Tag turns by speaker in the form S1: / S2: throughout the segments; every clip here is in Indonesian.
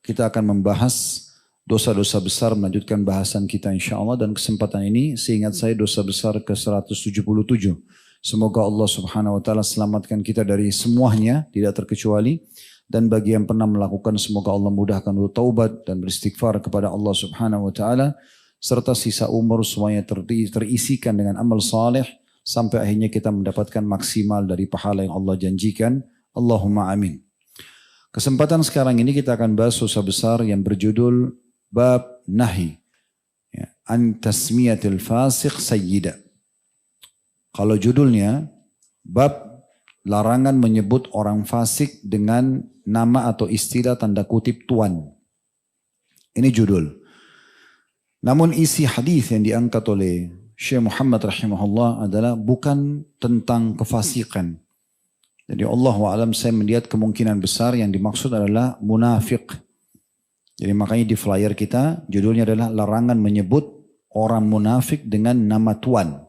S1: Kita akan membahas dosa-dosa besar, melanjutkan bahasan kita insya Allah. Dan kesempatan ini seingat saya dosa besar ke-177. Semoga Allah subhanahu wa ta'ala selamatkan kita dari semuanya, tidak terkecuali. Dan bagi yang pernah melakukan, semoga Allah mudahkan untuk taubat dan beristighfar kepada Allah subhanahu wa ta'ala. Serta sisa umur semuanya terisikan dengan amal saleh sampai akhirnya kita mendapatkan maksimal dari pahala yang Allah janjikan. Allahumma amin. Kesempatan sekarang ini kita akan bahas dosa besar yang berjudul Bab Nahi an tasmiyatil fasiq sayyida. Kalau judulnya bab larangan menyebut orang fasik dengan nama atau istilah tanda kutip tuan. Ini judul. Namun isi hadis yang diangkat oleh Syekh Muhammad rahimahullah adalah bukan tentang kefasikan. Jadi Allah wa'alam saya melihat kemungkinan besar yang dimaksud adalah munafik. Jadi makanya di flyer kita judulnya adalah larangan menyebut orang munafik dengan nama tuan.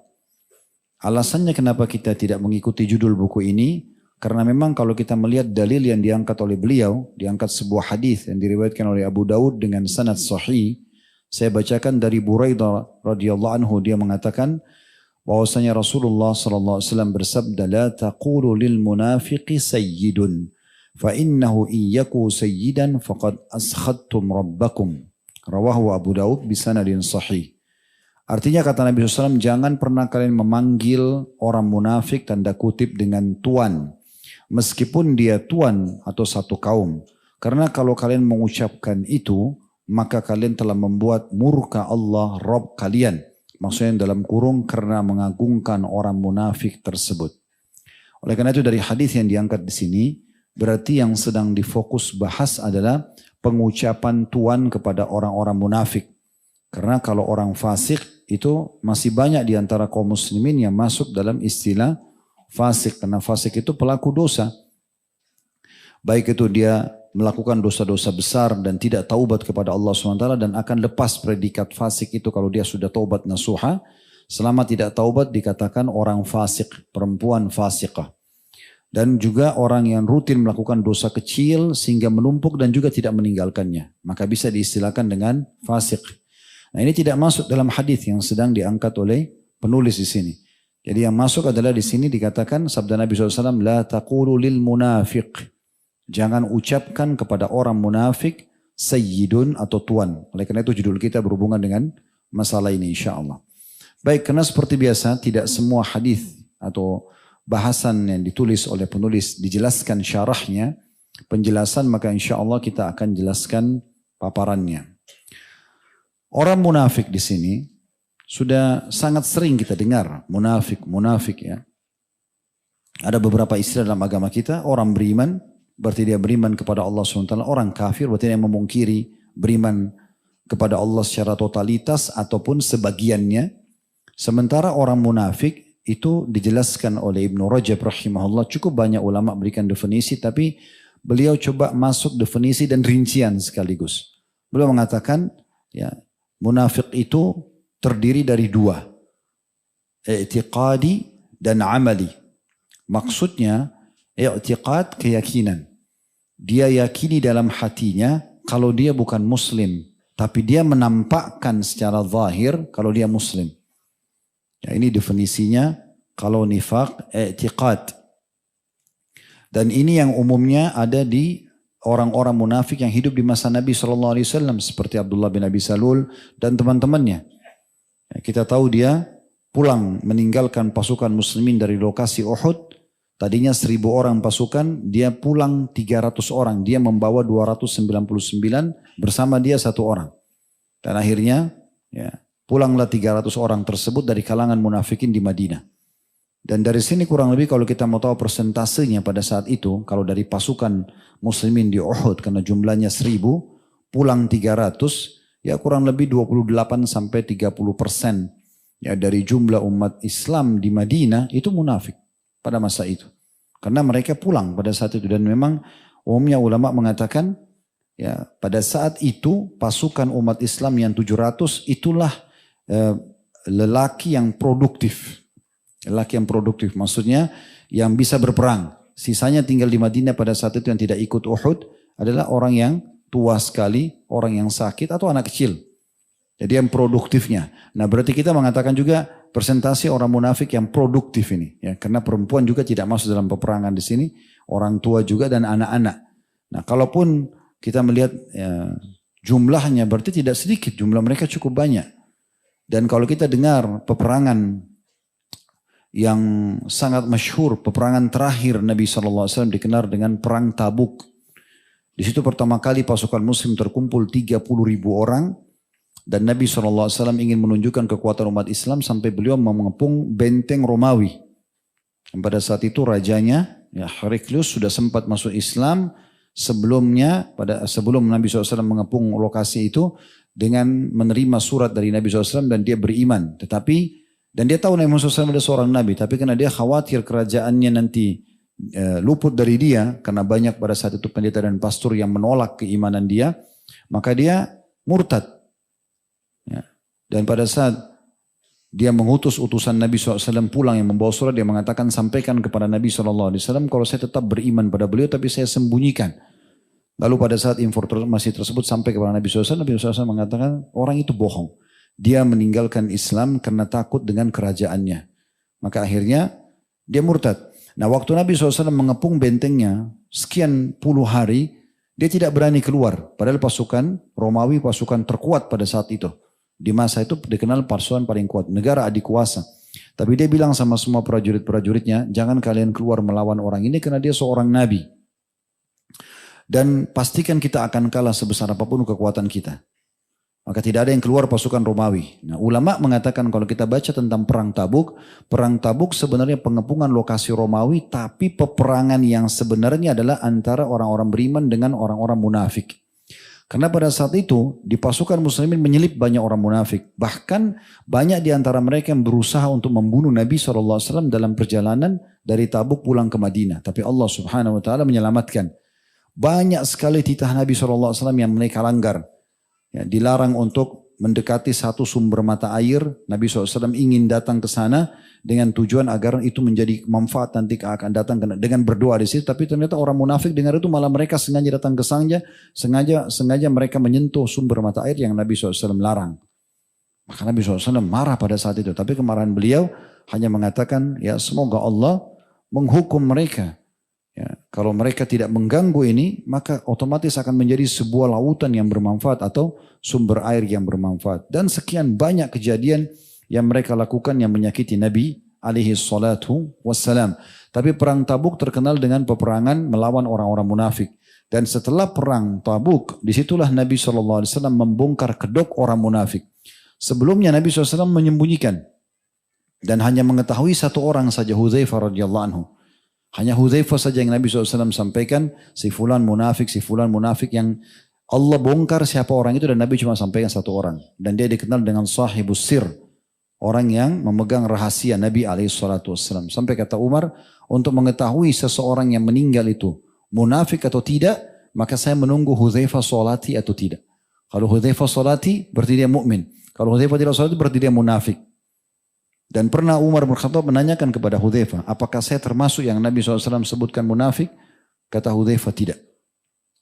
S1: Alasannya kenapa kita tidak mengikuti judul buku ini, karena memang kalau kita melihat dalil yang diangkat oleh beliau, diangkat sebuah hadis yang diriwayatkan oleh Abu Daud dengan sanad sahih. Saya bacakan dari Buraidah radhiyallahu anhu, dia mengatakan bahwasanya Rasulullah SAW bersabda, la taqulu lil munafiqi sayyidun, fa innahu iyyaku sayyidan faqad askhadtum rabbakum. Rawahu Abu Daud bisanadin sahih. Artinya kata Nabi SAW, jangan pernah kalian memanggil orang munafik tanda kutip dengan tuan, meskipun dia tuan atau satu kaum. Karena kalau kalian mengucapkan itu, maka kalian telah membuat murka Allah Rabb kalian. Maksudnya dalam kurung karena mengagungkan orang munafik tersebut. Oleh karena itu dari hadis yang diangkat di sini, berarti yang sedang difokus bahas adalah pengucapan tuan kepada orang-orang munafik. Karena kalau orang fasik itu masih banyak di antara kaum muslimin yang masuk dalam istilah fasik. Karena fasik itu pelaku dosa. Baik itu dia melakukan dosa-dosa besar dan tidak taubat kepada Allah SWT dan akan lepas predikat fasik itu kalau dia sudah taubat nasuha. Selama tidak taubat dikatakan orang fasik, perempuan fasikah. Dan juga orang yang rutin melakukan dosa kecil sehingga menumpuk dan juga tidak meninggalkannya. Maka bisa diistilahkan dengan fasik. Nah ini tidak masuk dalam hadis yang sedang diangkat oleh penulis di sini. Jadi yang masuk adalah di sini dikatakan sabda Nabi SAW, la taqulu lil munafiq. Jangan ucapkan kepada orang munafik sayyidun atau tuan. Oleh karena itu judul kita berhubungan dengan masalah ini insyaAllah. Baik, karena seperti biasa tidak semua hadis atau bahasan yang ditulis oleh penulis dijelaskan syarahnya, penjelasan, maka insyaAllah kita akan jelaskan paparannya. Orang munafik di sini sudah sangat sering kita dengar munafik ya. Ada beberapa istilah dalam agama kita, orang beriman berarti dia beriman kepada Allah SWT. Orang kafir berarti dia memungkiri beriman kepada Allah secara totalitas ataupun sebagiannya. Sementara orang munafik itu dijelaskan oleh Ibnu Rajab rahimahullah. Cukup banyak ulama berikan definisi, tapi beliau coba masuk definisi dan rincian sekaligus. Beliau mengatakan ya, munafik itu terdiri dari dua, i'tiqadi dan amali. Maksudnya i'tiqad, keyakinan. Dia yakini dalam hatinya kalau dia bukan muslim. Tapi dia menampakkan secara zahir kalau dia muslim. Ya, ini definisinya kalau nifaq, i'tiqad. Dan ini yang umumnya ada di orang-orang munafik yang hidup di masa Nabi SAW. Seperti Abdullah bin Abi Salul dan teman-temannya. Ya, kita tahu dia pulang meninggalkan pasukan muslimin dari lokasi Uhud. Tadinya 1.000 orang pasukan, dia pulang 300 orang. Dia membawa 299, bersama dia 1 orang. Dan akhirnya ya, pulanglah 300 orang tersebut dari kalangan munafikin di Madinah. Dan dari sini kurang lebih kalau kita mau tahu persentasenya pada saat itu, kalau dari pasukan muslimin di Uhud, karena jumlahnya 1.000, pulang 300, ya kurang lebih 28-30% ya, dari jumlah umat Islam di Madinah itu munafik. Pada masa itu. Karena mereka pulang pada saat itu. Dan memang umumnya ulama mengatakan ya pada saat itu pasukan umat Islam yang 700 itulah lelaki yang produktif. Lelaki yang produktif maksudnya yang bisa berperang. Sisanya tinggal di Madinah pada saat itu yang tidak ikut Uhud adalah orang yang tua sekali, orang yang sakit, atau anak kecil. Jadi yang produktifnya. Nah berarti kita mengatakan juga presentasi orang munafik yang produktif ini. Ya, karena perempuan juga tidak masuk dalam peperangan di sini. Orang tua juga dan anak-anak. Nah kalaupun kita melihat ya, jumlahnya berarti tidak sedikit. Jumlah mereka cukup banyak. Dan kalau kita dengar peperangan yang sangat masyhur, peperangan terakhir Nabi SAW dikenal dengan Perang Tabuk. Di situ pertama kali pasukan muslim terkumpul 30.000 orang. Dan Nabi SAW ingin menunjukkan kekuatan umat Islam sampai beliau mengepung benteng Romawi. Dan pada saat itu rajanya, ya Heraklius sudah sempat masuk Islam sebelum Nabi SAW mengepung lokasi itu dengan menerima surat dari Nabi SAW dan dia beriman. Dan dia tahu Nabi SAW ada seorang Nabi, tapi karena dia khawatir kerajaannya nanti luput dari dia, karena banyak pada saat itu pendeta dan pastor yang menolak keimanan dia, maka dia murtad. Ya. Dan pada saat dia mengutus utusan Nabi SAW pulang yang membawa surat, dia mengatakan sampaikan kepada Nabi SAW kalau saya tetap beriman pada beliau tapi saya sembunyikan. Lalu pada saat informasi tersebut sampai kepada Nabi SAW, Nabi SAW mengatakan orang itu bohong. Dia meninggalkan Islam karena takut dengan kerajaannya. Maka akhirnya dia murtad. Nah waktu Nabi SAW mengepung bentengnya sekian puluh hari, dia tidak berani keluar. Padahal pasukan Romawi pasukan terkuat pada saat itu. Di masa itu dikenal pasukan paling kuat, negara adik kuasa. Tapi dia bilang sama semua prajurit-prajuritnya, jangan kalian keluar melawan orang ini karena dia seorang nabi. Dan pastikan kita akan kalah sebesar apapun kekuatan kita. Maka tidak ada yang keluar pasukan Romawi. Nah, ulama mengatakan kalau kita baca tentang Perang Tabuk sebenarnya pengepungan lokasi Romawi, tapi peperangan yang sebenarnya adalah antara orang-orang beriman dengan orang-orang munafik. Karena pada saat itu di pasukan muslimin menyelip banyak orang munafik. Bahkan banyak di antara mereka yang berusaha untuk membunuh Nabi SAW dalam perjalanan dari Tabuk pulang ke Madinah. Tapi Allah Subhanahu Wa Taala menyelamatkan. Banyak sekali titah Nabi SAW yang mereka langgar. Ya, dilarang untuk mendekati satu sumber mata air. Nabi SAW ingin datang ke sana dengan tujuan agar itu menjadi manfaat nanti akan datang dengan berdoa di situ. Tapi ternyata orang munafik dengar itu malah mereka sengaja datang ke sana, sengaja mereka menyentuh sumber mata air yang Nabi SAW larang. Maka Nabi SAW marah pada saat itu. Tapi kemarahan beliau hanya mengatakan, ya semoga Allah menghukum mereka. Ya, kalau mereka tidak mengganggu ini, maka otomatis akan menjadi sebuah lautan yang bermanfaat atau sumber air yang bermanfaat. Dan sekian banyak kejadian yang mereka lakukan yang menyakiti Nabi alaihi salatu wassalam. Tapi perang Tabuk terkenal dengan peperangan melawan orang-orang munafik. Dan setelah perang Tabuk, disitulah Nabi SAW membongkar kedok orang munafik. Sebelumnya Nabi SAW menyembunyikan. Dan hanya mengetahui satu orang saja, Hudzaifah radhiyallahu anhu. Hanya Hudzaifah saja yang Nabi SAW sampaikan, si fulan munafik yang Allah bongkar siapa orang itu dan Nabi cuma sampaikan satu orang. Dan dia dikenal dengan sahibus sir. Orang yang memegang rahasia Nabi SAW. Sampai kata Umar, untuk mengetahui seseorang yang meninggal itu munafik atau tidak, maka saya menunggu Hudzaifah salati atau tidak. Kalau Hudzaifah salati berarti dia mukmin. Kalau Hudzaifah tidak salati berarti dia munafik. Dan pernah Umar bin Khattab menanyakan kepada Hudzaifah, apakah saya termasuk yang Nabi SAW sebutkan munafik? Kata Hudzaifah tidak.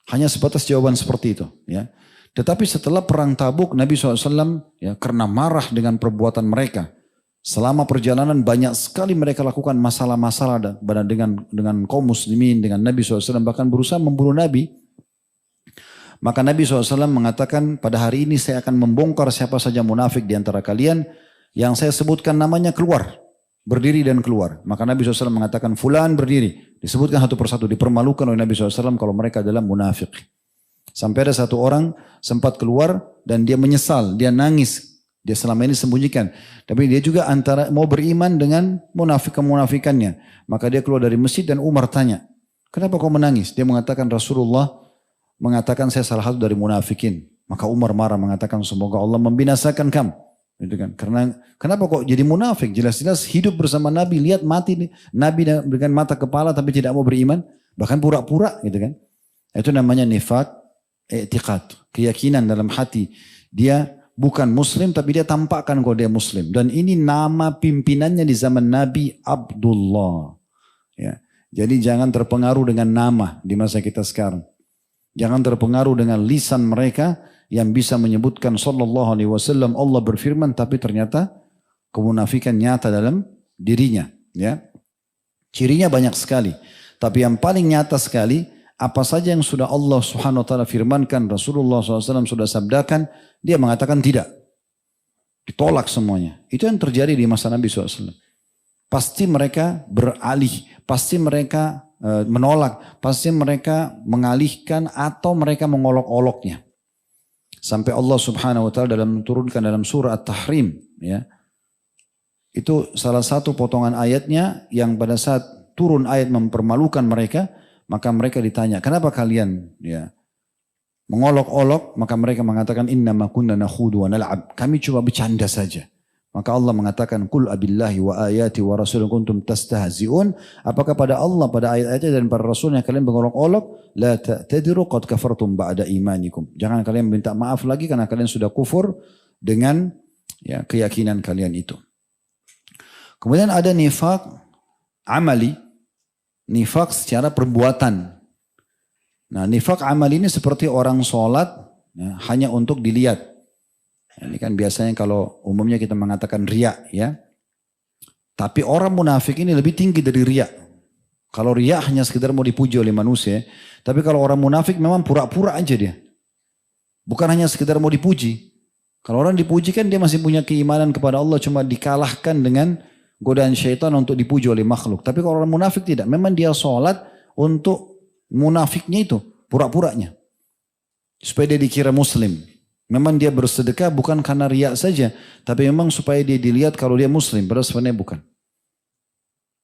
S1: Hanya sebatas jawaban seperti itu. Ya. Tetapi setelah perang Tabuk, Nabi SAW ya, karena marah dengan perbuatan mereka. Selama perjalanan banyak sekali mereka lakukan masalah-masalah dengan kaum muslimin, dengan Nabi SAW. Bahkan berusaha membunuh Nabi. Maka Nabi SAW mengatakan, pada hari ini saya akan membongkar siapa saja munafik di antara kalian. Yang saya sebutkan namanya keluar. Berdiri dan keluar. Maka Nabi SAW mengatakan fulan berdiri. Disebutkan satu persatu. Dipermalukan oleh Nabi SAW kalau mereka adalah munafik. Sampai ada satu orang sempat keluar dan dia menyesal. Dia nangis. Dia selama ini sembunyikan. Tapi dia juga antara mau beriman dengan munafikannya. Maka dia keluar dari masjid dan Umar tanya. Kenapa kau menangis? Dia mengatakan Rasulullah mengatakan saya salah satu dari munafikin. Maka Umar marah mengatakan semoga Allah membinasakan kamu. Gitu kan? Karena kenapa kok jadi munafik? Jelas-jelas hidup bersama Nabi, lihat mati Nabi dengan mata kepala tapi tidak mau beriman, bahkan pura-pura gitu kan. Itu namanya nifaq i'tiqad, keyakinan dalam hati. Dia bukan muslim tapi dia tampakkan kalau dia muslim. Dan ini nama pimpinannya di zaman Nabi Abdullah. Ya. Jadi jangan terpengaruh dengan nama di masa kita sekarang. Jangan terpengaruh dengan lisan mereka yang bisa menyebutkan sallallahu alaihi wasallam Allah berfirman tapi ternyata kemunafikan nyata dalam dirinya, ya. Cirinya banyak sekali. Tapi yang paling nyata sekali, apa saja yang sudah Allah Subhanahu wa taala firmankan, Rasulullah SAW sudah sabdakan, dia mengatakan tidak. Ditolak semuanya. Itu yang terjadi di masa Nabi SAW. Pasti mereka beralih, pasti mereka menolak, pasti mereka mengalihkan atau mereka mengolok-oloknya. Sampai Allah Subhanahu wa taala turunkan dalam surah At-Tahrim, ya. Itu salah satu potongan ayatnya yang pada saat turun ayat mempermalukan mereka, maka mereka ditanya, "Kenapa kalian ya mengolok-olok?" Maka mereka mengatakan, "Innama kunna nakhudu wa nal'ab." Kami cuma bercanda saja. Maka Allah mengatakan, "Qul abillahi wa ayati wa rasulih kuntum tastahzi'un." Apakah pada Allah, pada ayat-ayatnya dan para rasulnya kalian mengolok-olok? La ta'tadiru qad kafartum ba'da imanikum. Jangan kalian minta maaf lagi karena kalian sudah kufur dengan ya keyakinan kalian itu. Kemudian ada nifak amali, nifak secara perbuatan. Nah, nifak amali ini seperti orang sholat ya, hanya untuk dilihat. Ini kan biasanya kalau umumnya kita mengatakan riya, ya. Tapi orang munafik ini lebih tinggi dari riya. Kalau riya hanya sekedar mau dipuji oleh manusia, tapi kalau orang munafik memang pura-pura aja dia. Bukan hanya sekedar mau dipuji. Kalau orang dipuji kan dia masih punya keimanan kepada Allah, cuma dikalahkan dengan godaan syaitan untuk dipuji oleh makhluk. Tapi kalau orang munafik tidak. Memang dia sholat untuk munafiknya itu. Pura-puranya. Supaya dia dikira muslim. Memang dia bersedekah bukan karena riak saja. Tapi memang supaya dia dilihat kalau dia muslim. Padahal sebenarnya bukan.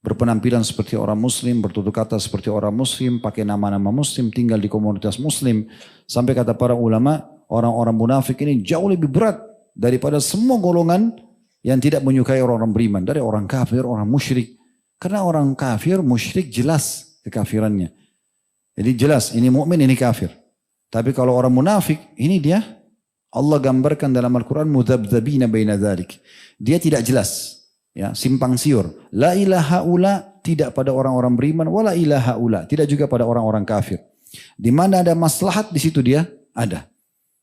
S1: Berpenampilan seperti orang muslim. Bertutur kata seperti orang muslim. Pakai nama-nama muslim. Tinggal di komunitas muslim. Sampai kata para ulama. Orang-orang munafik ini jauh lebih berat. Daripada semua golongan yang tidak menyukai orang-orang beriman. Dari orang kafir, orang musyrik. Karena orang kafir, musyrik jelas kekafirannya. Jadi jelas, ini mukmin, ini kafir. Tapi kalau orang munafik, ini dia, Allah gambarkan dalam Al-Quran, mudhabdhabina baina dzalik. Dia tidak jelas. Ya, simpang siur. La ilaha ula, tidak pada orang-orang beriman. Wala ilaha ula, tidak juga pada orang-orang kafir. Di mana ada maslahat, di situ dia ada.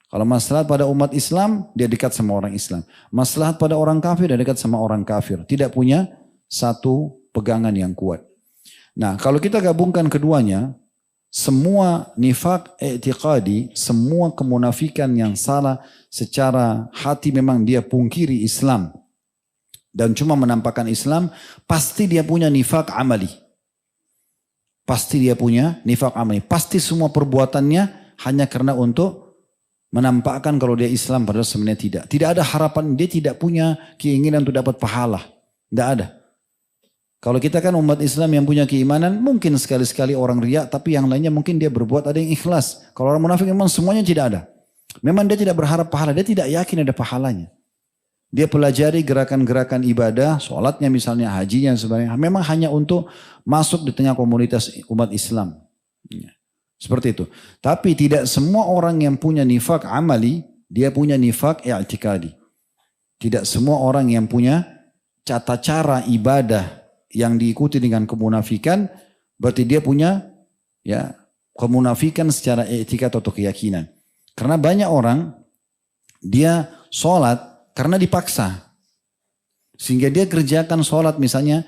S1: Kalau maslahat pada umat Islam, dia dekat sama orang Islam. Maslahat pada orang kafir, dia dekat sama orang kafir. Tidak punya satu pegangan yang kuat. Nah, kalau kita gabungkan keduanya, semua nifak i'tiqadi, semua kemunafikan yang salah secara hati memang dia pungkiri Islam. Dan cuma menampakkan Islam, pasti dia punya nifak amali. Pasti dia punya nifak amali. Pasti semua perbuatannya hanya karena untuk menampakkan kalau dia Islam padahal sebenarnya tidak. Tidak ada harapan, dia tidak punya keinginan untuk dapat pahala. Tidak ada. Kalau kita kan umat Islam yang punya keimanan, mungkin sekali-sekali orang riya, tapi yang lainnya mungkin dia berbuat ada yang ikhlas. Kalau orang munafik memang semuanya tidak ada. Memang dia tidak berharap pahala, dia tidak yakin ada pahalanya. Dia pelajari gerakan-gerakan ibadah, sholatnya misalnya, hajinya sebenarnya. Memang hanya untuk masuk di tengah komunitas umat Islam. Seperti itu. Tapi tidak semua orang yang punya nifak amali, dia punya nifak i'tikadi. Tidak semua orang yang punya tata cara ibadah yang diikuti dengan kemunafikan, berarti dia punya ya kemunafikan secara i'tikad atau keyakinan. Karena banyak orang, dia sholat karena dipaksa. Sehingga dia kerjakan sholat misalnya,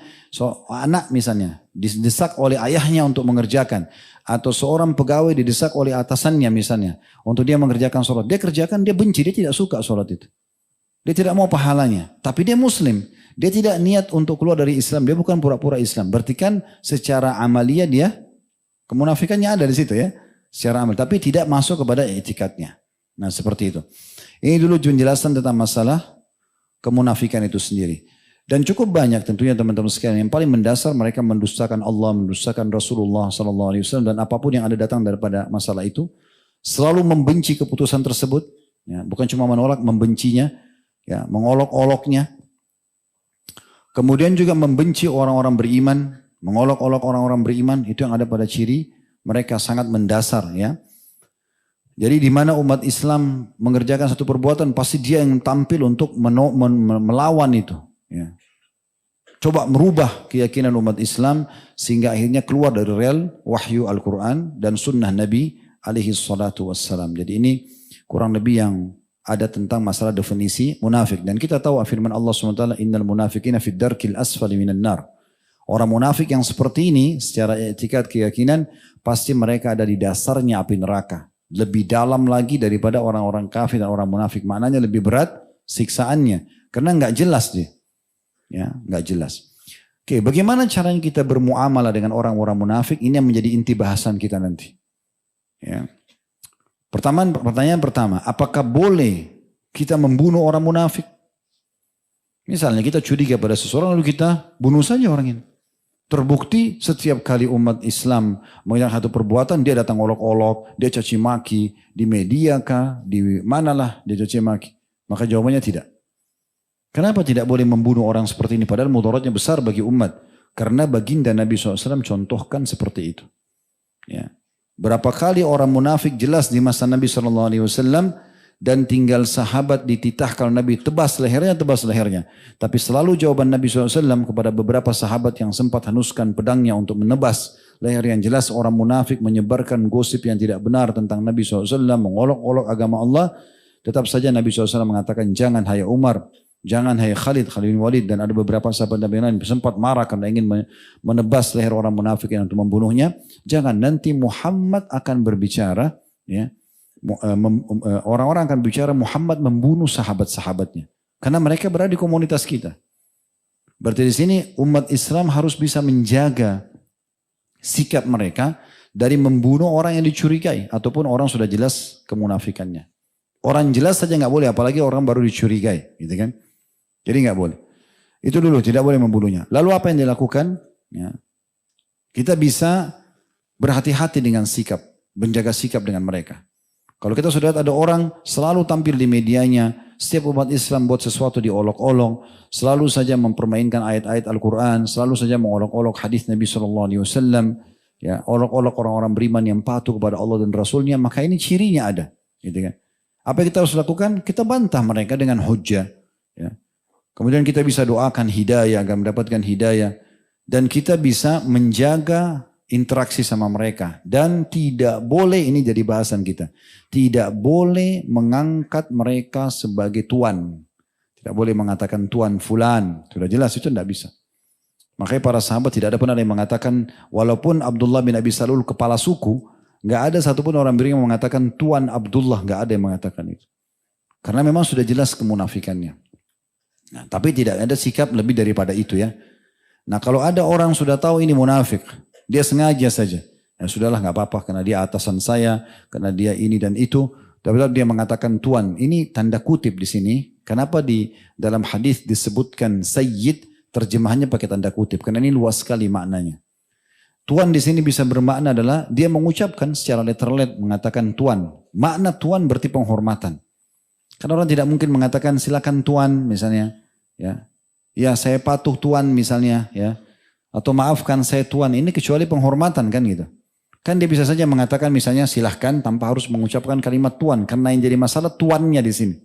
S1: anak misalnya, didesak oleh ayahnya untuk mengerjakan. Atau seorang pegawai didesak oleh atasannya misalnya. Untuk dia mengerjakan sholat. Dia kerjakan, dia benci, dia tidak suka sholat itu. Dia tidak mau pahalanya. Tapi dia muslim. Dia tidak niat untuk keluar dari Islam. Dia bukan pura-pura Islam. Berarti kan secara amalia dia, kemunafikannya ada di situ ya. Secara amal. Tapi tidak masuk kepada etikatnya. Nah seperti itu. Ini dulu penjelasan tentang masalah kemunafikan itu sendiri. Dan cukup banyak tentunya teman-teman sekalian. Yang paling mendasar mereka mendustakan Allah, mendustakan Rasulullah SAW. Dan apapun yang ada datang daripada masalah itu. Selalu membenci keputusan tersebut. Ya, bukan cuma menolak, membencinya. Ya, mengolok-oloknya. Kemudian juga membenci orang-orang beriman. Mengolok-olok orang-orang beriman. Itu yang ada pada ciri mereka sangat mendasar. Ya. Jadi di mana umat Islam mengerjakan satu perbuatan. Pasti dia yang tampil untuk melawan itu. Ya. Coba merubah keyakinan umat Islam sehingga akhirnya keluar dari rel wahyu Al-Quran dan sunnah Nabi alaihi salatu wassalam. Jadi ini kurang lebih yang ada tentang masalah definisi munafik. Dan kita tahu firman Allah SWT, innal munafiqina fid darkil asfali minan nar. Orang munafik yang seperti ini secara etikad keyakinan pasti mereka ada di dasarnya api neraka. Lebih dalam lagi daripada orang-orang kafir dan orang munafik. Maknanya lebih berat siksaannya. Karena nggak jelas dia. Ya, nggak jelas. Oke, bagaimana caranya kita bermuamalah dengan orang-orang munafik? Ini yang menjadi inti bahasan kita nanti. Ya. Pertanyaan pertama, apakah boleh kita membunuh orang munafik? Misalnya kita curiga pada seseorang lalu kita bunuh saja orang ini. Terbukti setiap kali umat Islam mengerjakan satu perbuatan dia datang olok-olok, dia caci maki di media kah, di manalah dia caci maki. Maka jawabannya tidak. Kenapa tidak boleh membunuh orang seperti ini? Padahal mudaratnya besar bagi umat. Karena baginda Nabi SAW contohkan seperti itu. Ya. Berapa kali orang munafik jelas di masa Nabi SAW dan tinggal sahabat dititah kalau Nabi tebas lehernya. Tapi selalu jawaban Nabi SAW kepada beberapa sahabat yang sempat hanuskan pedangnya untuk menebas leher yang jelas orang munafik menyebarkan gosip yang tidak benar tentang Nabi SAW, mengolok-olok agama Allah. Tetap saja Nabi SAW mengatakan jangan hai Umar. Jangan hai Khalid bin Walid, dan ada beberapa sahabat Nabi lain sempat marah karena ingin menebas leher orang munafik yang untuk membunuhnya. Jangan, nanti Muhammad akan berbicara, ya, orang-orang akan bicara Muhammad membunuh sahabat-sahabatnya karena mereka berada di komunitas kita. Berarti di sini umat Islam harus bisa menjaga sikap mereka dari membunuh orang yang dicurigai ataupun orang sudah jelas kemunafikannya. Orang jelas saja nggak boleh, apalagi orang baru dicurigai, gitu kan? Jadi nggak boleh. Itu dulu, tidak boleh membunuhnya. Lalu apa yang dilakukan? Ya. Kita bisa berhati-hati dengan sikap, menjaga sikap dengan mereka. Kalau kita sudah lihat ada orang selalu tampil di medianya, setiap umat Islam buat sesuatu diolok-olok, selalu saja mempermainkan ayat-ayat Al-Quran, selalu saja mengolok-olok hadis Nabi SAW, ya, olok-olok orang-orang beriman yang patuh kepada Allah dan Rasulnya, maka ini cirinya ada, gitu kan? Apa yang kita harus lakukan? Kita bantah mereka dengan hujjah. Ya. Kemudian kita bisa doakan hidayah agar mendapatkan hidayah. Dan kita bisa menjaga interaksi sama mereka. Dan tidak boleh, ini jadi bahasan kita. Tidak boleh mengangkat mereka sebagai tuan. Tidak boleh mengatakan tuan fulan. Sudah jelas itu tidak bisa. Makanya para sahabat tidak ada pernah yang mengatakan, walaupun Abdullah bin Abi Salul kepala suku, nggak ada satupun orang beriman yang mengatakan Tuan Abdullah, nggak ada yang mengatakan itu. Karena memang sudah jelas kemunafikannya. Nah, tapi tidak ada sikap lebih daripada itu ya. Nah kalau ada orang sudah tahu ini munafik, dia sengaja saja. Ya sudahlah nggak apa-apa karena dia atasan saya, karena dia ini dan itu. Tapi dia mengatakan Tuan, ini tanda kutip di sini. Kenapa di dalam hadis disebutkan Sayyid, terjemahannya pakai tanda kutip? Karena ini luas sekali maknanya. Tuan di sini bisa bermakna adalah dia mengucapkan secara letterlet mengatakan tuan. Makna tuan berarti penghormatan. Karena orang tidak mungkin mengatakan silakan tuan misalnya, ya. Ya saya patuh tuan misalnya, ya. Atau maafkan saya tuan, ini kecuali penghormatan kan gitu. Kan dia bisa saja mengatakan misalnya silahkan tanpa harus mengucapkan kalimat tuan, karena yang jadi masalah tuannya di sini.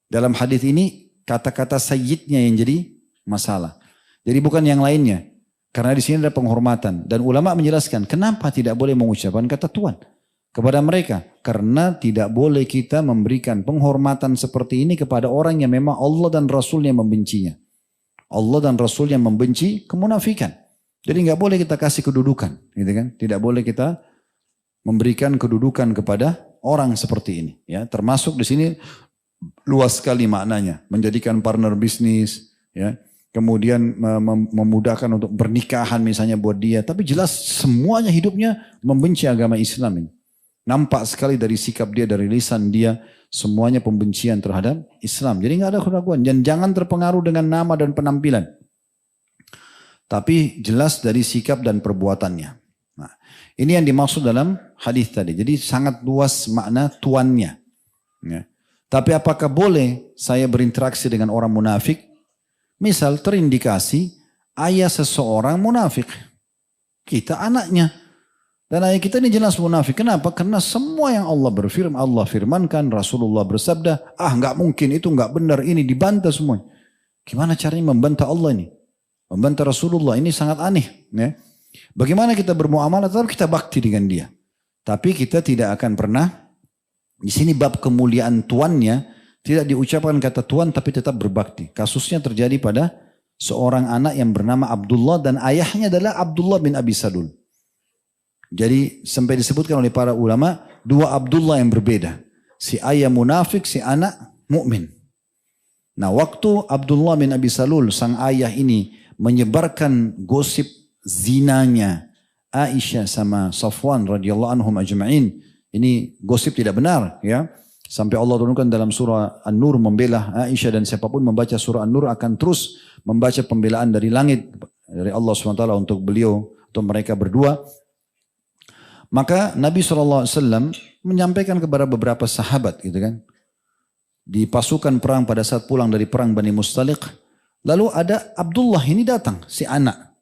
S1: Dalam hadis ini kata-kata sayyidnya yang jadi masalah. Jadi bukan yang lainnya. Karena di sini ada penghormatan. Dan ulama menjelaskan kenapa tidak boleh mengucapkan kata tuan kepada mereka. Karena tidak boleh kita memberikan penghormatan seperti ini kepada orang yang memang Allah dan Rasulnya membencinya. Allah dan Rasulnya membenci kemunafikan. Jadi nggak boleh kita kasih kedudukan, gitu kan? Tidak boleh kita memberikan kedudukan kepada orang seperti ini. Ya, termasuk di sini luas sekali maknanya. Menjadikan partner bisnis, ya. Kemudian memudahkan untuk pernikahan misalnya buat dia. Tapi jelas semuanya hidupnya membenci agama Islam ini. Nampak sekali dari sikap dia, dari lisan dia. Semuanya pembencian terhadap Islam. Jadi nggak ada keraguan. Dan jangan terpengaruh dengan nama dan penampilan. Tapi jelas dari sikap dan perbuatannya. Nah, ini yang dimaksud dalam hadis tadi. Jadi sangat luas makna tuannya. Ya. Tapi apakah boleh saya berinteraksi dengan orang munafik? Misal terindikasi ayah seseorang munafik. Kita anaknya. Dan ayah kita ini jelas munafik. Kenapa? Karena semua yang Allah firmankan, Rasulullah bersabda, nggak mungkin, itu nggak benar, ini dibantah semua. Gimana caranya membantah Allah ini? Membantah Rasulullah, ini sangat aneh. Ya. Bagaimana kita bermuamalah? Tetap kita bakti dengan dia. Tapi kita tidak akan pernah, di sini bab kemuliaan tuannya, tidak diucapkan kata tuan tapi tetap berbakti. Kasusnya terjadi pada seorang anak yang bernama Abdullah dan ayahnya adalah Abdullah bin Abi Salul. Jadi sampai disebutkan oleh para ulama, dua Abdullah yang berbeda. Si ayah munafik, si anak mukmin. Nah, waktu Abdullah bin Abi Salul, sang ayah ini menyebarkan gosip zinanya Aisyah sama Safwan radhiyallahu anhum ajma'in. Ini gosip tidak benar, ya. Sampai Allah turunkan dalam surah An-Nur membela Aisyah, dan siapapun membaca surah An-Nur akan terus membaca pembelaan dari langit dari Allah SWT untuk beliau, untuk mereka berdua. Maka Nabi SAW menyampaikan kepada beberapa sahabat gitu kan. Di pasukan perang pada saat pulang dari perang Bani Mustaliq. Lalu ada Abdullah ini datang, si anak.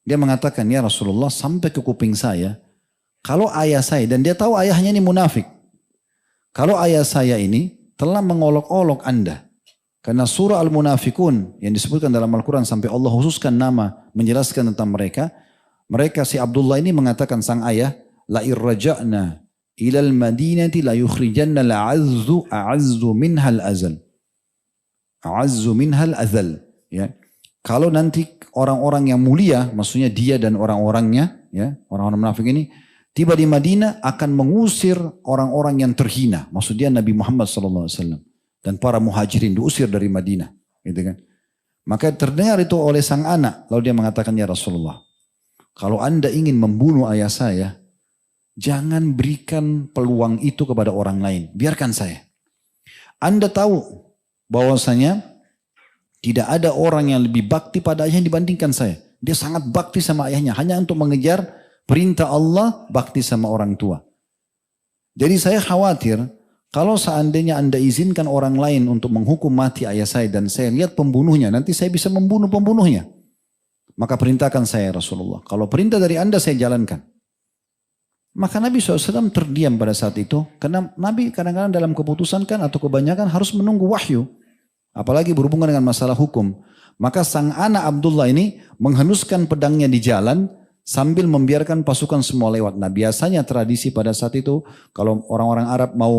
S1: Dia mengatakan, ya Rasulullah, sampai ke kuping saya, kalau ayah saya, dan dia tahu ayahnya ini munafik. Kalau ayah saya ini telah mengolok-olok Anda. Karena surah Al-Munafikun yang disebutkan dalam Al-Quran sampai Allah khususkan nama menjelaskan tentang mereka. Mereka si Abdullah ini mengatakan sang ayah, la irraja'na ilal madinati la yukhrijanna a'azzu minhal azal. A'azzu minhal azal. Ya. Kalau nanti orang-orang yang mulia, maksudnya dia dan orang-orangnya, ya, orang-orang munafik ini, tiba di Madinah akan mengusir orang-orang yang terhina. Maksudnya Nabi Muhammad SAW. Dan para muhajirin diusir dari Madinah. Gitu kan. Maka terdengar itu oleh sang anak. Lalu dia mengatakan, ya Rasulullah, kalau Anda ingin membunuh ayah saya, jangan berikan peluang itu kepada orang lain. Biarkan saya. Anda tahu bahwasanya tidak ada orang yang lebih bakti pada ayahnya dibandingkan saya. Dia sangat bakti sama ayahnya. Hanya untuk mengejar perintah Allah, bakti sama orang tua. Jadi saya khawatir kalau seandainya Anda izinkan orang lain untuk menghukum mati ayah saya dan saya lihat pembunuhnya, nanti saya bisa membunuh pembunuhnya. Maka perintahkan saya Rasulullah. Kalau perintah dari Anda saya jalankan. Maka Nabi SAW terdiam pada saat itu. Karena Nabi kadang-kadang dalam keputusan kan atau kebanyakan harus menunggu wahyu. Apalagi berhubungan dengan masalah hukum. Maka sang anak Abdullah ini menghenuskan pedangnya di jalan sambil membiarkan pasukan semua lewat. Nah biasanya tradisi pada saat itu kalau orang-orang Arab mau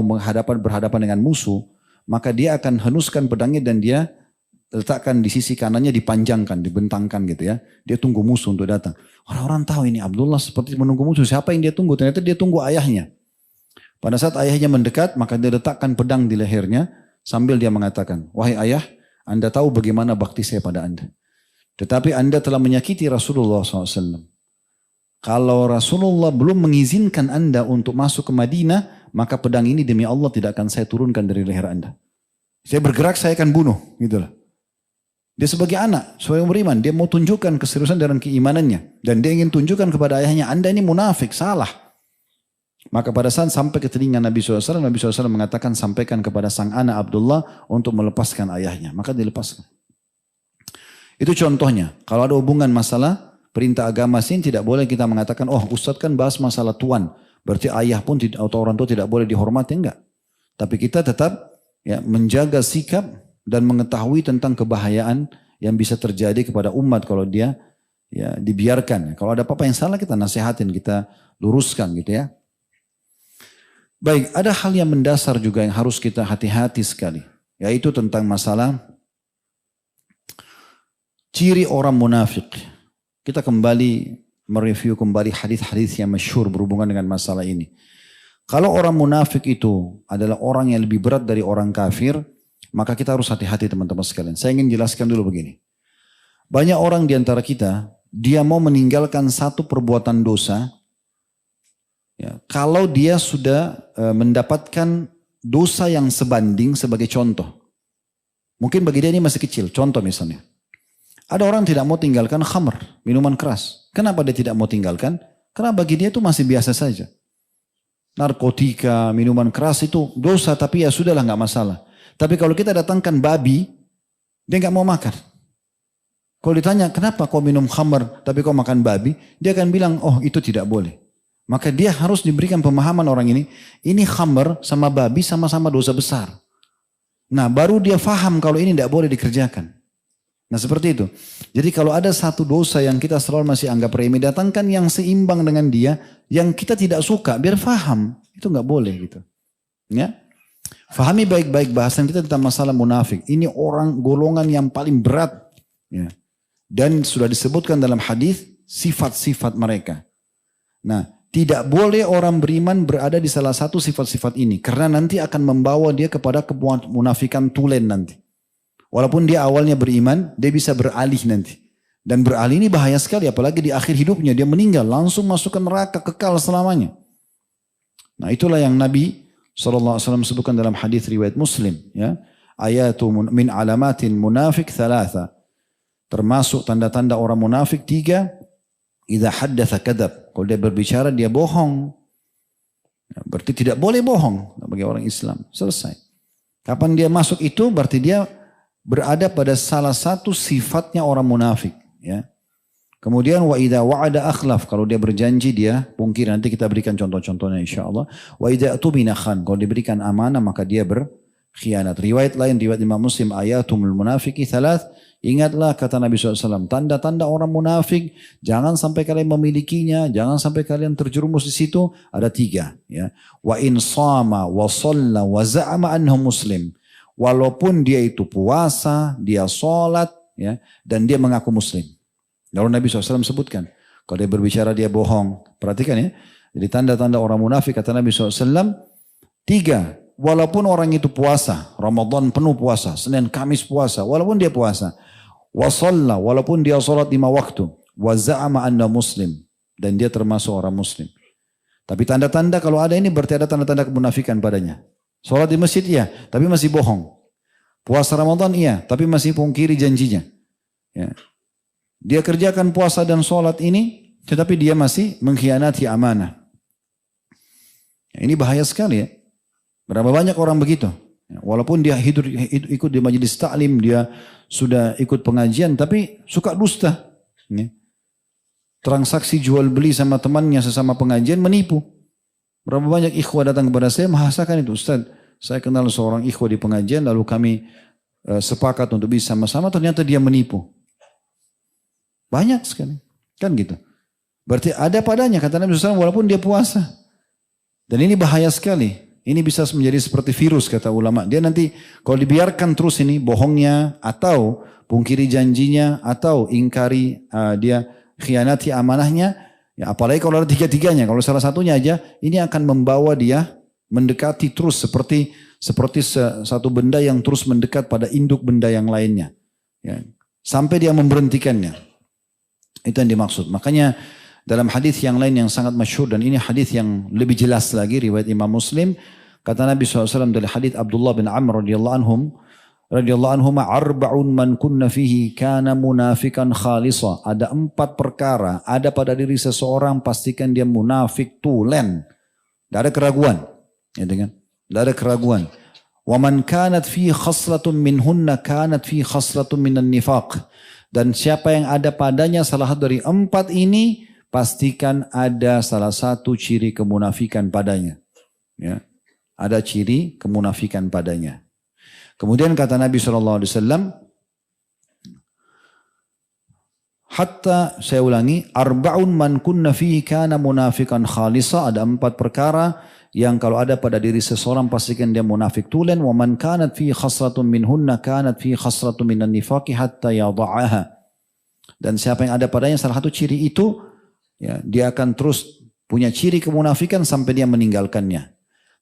S1: berhadapan dengan musuh, maka dia akan henuskan pedangnya dan dia letakkan di sisi kanannya, dipanjangkan, dibentangkan gitu ya. Dia tunggu musuh untuk datang. Orang-orang tahu ini Abdullah seperti menunggu musuh. Siapa yang dia tunggu? Ternyata dia tunggu ayahnya. Pada saat ayahnya mendekat, maka dia letakkan pedang di lehernya sambil dia mengatakan, wahai ayah, Anda tahu bagaimana bakti saya pada Anda. Tetapi Anda telah menyakiti Rasulullah SAW. Kalau Rasulullah belum mengizinkan Anda untuk masuk ke Madinah, maka pedang ini demi Allah tidak akan saya turunkan dari leher Anda. Saya bergerak, saya akan bunuh. Gitulah. Dia sebagai anak, sebagai beriman, dia mau tunjukkan keseriusan dalam keimanannya. Dan dia ingin tunjukkan kepada ayahnya, Anda ini munafik, salah. Maka pada saat sampai ke telinga Nabi SAW, Nabi SAW mengatakan sampaikan kepada sang anak Abdullah untuk melepaskan ayahnya. Maka dilepaskan. Itu contohnya. Kalau ada hubungan masalah perintah agama sini tidak boleh kita mengatakan, oh Ustadz kan bahas masalah tuan. Berarti ayah pun atau orang tua tidak boleh dihormati, enggak. Tapi kita tetap ya, menjaga sikap dan mengetahui tentang kebahayaan yang bisa terjadi kepada umat kalau dia ya dibiarkan. Kalau ada apa-apa yang salah kita nasihatin, kita luruskan gitu ya. Baik, ada hal yang mendasar juga yang harus kita hati-hati sekali. Yaitu tentang masalah ciri orang munafik. Kita kembali mereview kembali hadis-hadis yang masyhur berhubungan dengan masalah ini. Kalau orang munafik itu adalah orang yang lebih berat dari orang kafir, maka kita harus hati-hati teman-teman sekalian. Saya ingin jelaskan dulu begini. Banyak orang di antara kita, dia mau meninggalkan satu perbuatan dosa, ya, kalau dia sudah mendapatkan dosa yang sebanding sebagai contoh. Mungkin bagi dia ini masih kecil, contoh misalnya. Ada orang tidak mau tinggalkan khamr, minuman keras. Kenapa dia tidak mau tinggalkan? Karena bagi dia itu masih biasa saja. Narkotika, minuman keras itu dosa, tapi ya sudahlah nggak masalah. Tapi kalau kita datangkan babi, dia nggak mau makan. Kalau ditanya, kenapa kau minum khamr tapi kau makan babi? Dia akan bilang, oh itu tidak boleh. Maka dia harus diberikan pemahaman orang ini khamr sama babi sama-sama dosa besar. Nah baru dia faham kalau ini tidak boleh dikerjakan. Nah seperti itu. Jadi kalau ada satu dosa yang kita selalu masih anggap remeh, datangkan yang seimbang dengan dia, yang kita tidak suka, biar faham. Itu nggak boleh gitu. Ya, fahami baik-baik bahasan kita tentang masalah munafik. Ini orang golongan yang paling berat. Ya. Dan sudah disebutkan dalam hadis sifat-sifat mereka. Nah, tidak boleh orang beriman berada di salah satu sifat-sifat ini. Karena nanti akan membawa dia kepada kemunafikan tulen nanti. Walaupun dia awalnya beriman, dia bisa beralih nanti. Dan beralih ini bahaya sekali, apalagi di akhir hidupnya. Dia meninggal, langsung masuk ke neraka, kekal selamanya. Nah itulah yang Nabi SAW sebutkan dalam hadis riwayat Muslim. Ya. Ayatu min alamatin munafik thalatha. Termasuk tanda-tanda orang munafik 3. Idza haddatsa kadzab. Kalau dia berbicara dia bohong. Ya, berarti tidak boleh bohong bagi orang Islam. Selesai. Kapan dia masuk itu berarti dia berada pada salah satu sifatnya orang munafik. Ya. Kemudian wa idza wa'ada akhlaf. Kalau dia berjanji dia pungkir. Nanti kita berikan contoh-contohnya insyaAllah. Wa idza atumina khan. Kalau diberikan amanah maka dia berkhianat. Riwayat lain, riwayat Imam Muslim, ayatumul munafiki thalath. Ingatlah kata Nabi SAW, tanda-tanda orang munafik, jangan sampai kalian memilikinya, jangan sampai kalian terjerumus di situ, ada 3. Ya. Wa in sama wa shalla wa za'ama annahu muslim. Walaupun dia itu puasa, dia sholat, ya, dan dia mengaku muslim. Lalu Nabi SAW sebutkan, kalau dia berbicara dia bohong. Perhatikan ya, jadi tanda-tanda orang munafik kata Nabi SAW, 3. Walaupun orang itu puasa, Ramadan penuh puasa, Senin Kamis puasa, walaupun dia puasa. Wasalla, walaupun dia sholat 5 waktu. Waza'ama anna muslim. Dan dia termasuk orang muslim. Tapi tanda-tanda kalau ada ini berarti ada tanda-tanda kemunafikan padanya. Sholat di masjid iya, tapi masih bohong. Puasa Ramadan iya, tapi masih pungkiri janjinya. Ya. Dia kerjakan puasa dan sholat ini, tetapi dia masih mengkhianati amanah. Ya, ini bahaya sekali ya. Berapa banyak orang begitu. Ya, walaupun dia ikut di majelis taklim, dia sudah ikut pengajian, tapi suka dusta. Ya. Transaksi jual beli sama temannya sesama pengajian menipu. Berapa banyak ikhwah datang kepada saya menghasakan itu. Ustaz, saya kenal seorang ikhwah di pengajian, lalu kami sepakat untuk bisa sama-sama, ternyata dia menipu. Banyak sekali. Kan gitu. Berarti ada padanya, kata Nabi SAW, walaupun dia puasa. Dan ini bahaya sekali. Ini bisa menjadi seperti virus kata ulama. Dia nanti kalau dibiarkan terus ini bohongnya atau pungkiri janjinya atau ingkari dia khianati amanahnya. Ya, apalagi kalau ada 3-3-nya. Kalau salah satunya aja ini akan membawa dia mendekati terus seperti satu benda yang terus mendekat pada induk benda yang lainnya. Ya, sampai dia memberhentikannya. Itu yang dimaksud. Makanya dalam hadis yang lain yang sangat masyhur dan ini hadis yang lebih jelas lagi riwayat Imam Muslim, kata Nabi SAW dari hadis Abdullah bin Amr radhiyallahu anhuma arba'un man kunna fihi kana munafikan khalisa. Ada 4 perkara ada pada diri seseorang pastikan dia munafik tulen. Tidak ada keraguan. Ya, dengan tidak ada keraguan. Wa man kanat fi khaslatun minhunna kanat fi khaslatun minan nifaq. Dan siapa yang ada padanya salah satu dari 4 ini pastikan ada salah satu ciri kemunafikan padanya. Ya. Ada ciri kemunafikan padanya. Kemudian kata Nabi SAW, hatta saya ulangi, arba'un man kunna fihi kana munafikan khalisa. Ada 4 perkara yang kalau ada pada diri seseorang pastikan dia munafik tulen. Wa man kanat fihi khasratun minhunna kanat fihi khasratun minan nifaqi hatta yada'aha. Dan siapa yang ada padanya salah satu ciri itu, ya, dia akan terus punya ciri kemunafikan sampai dia meninggalkannya.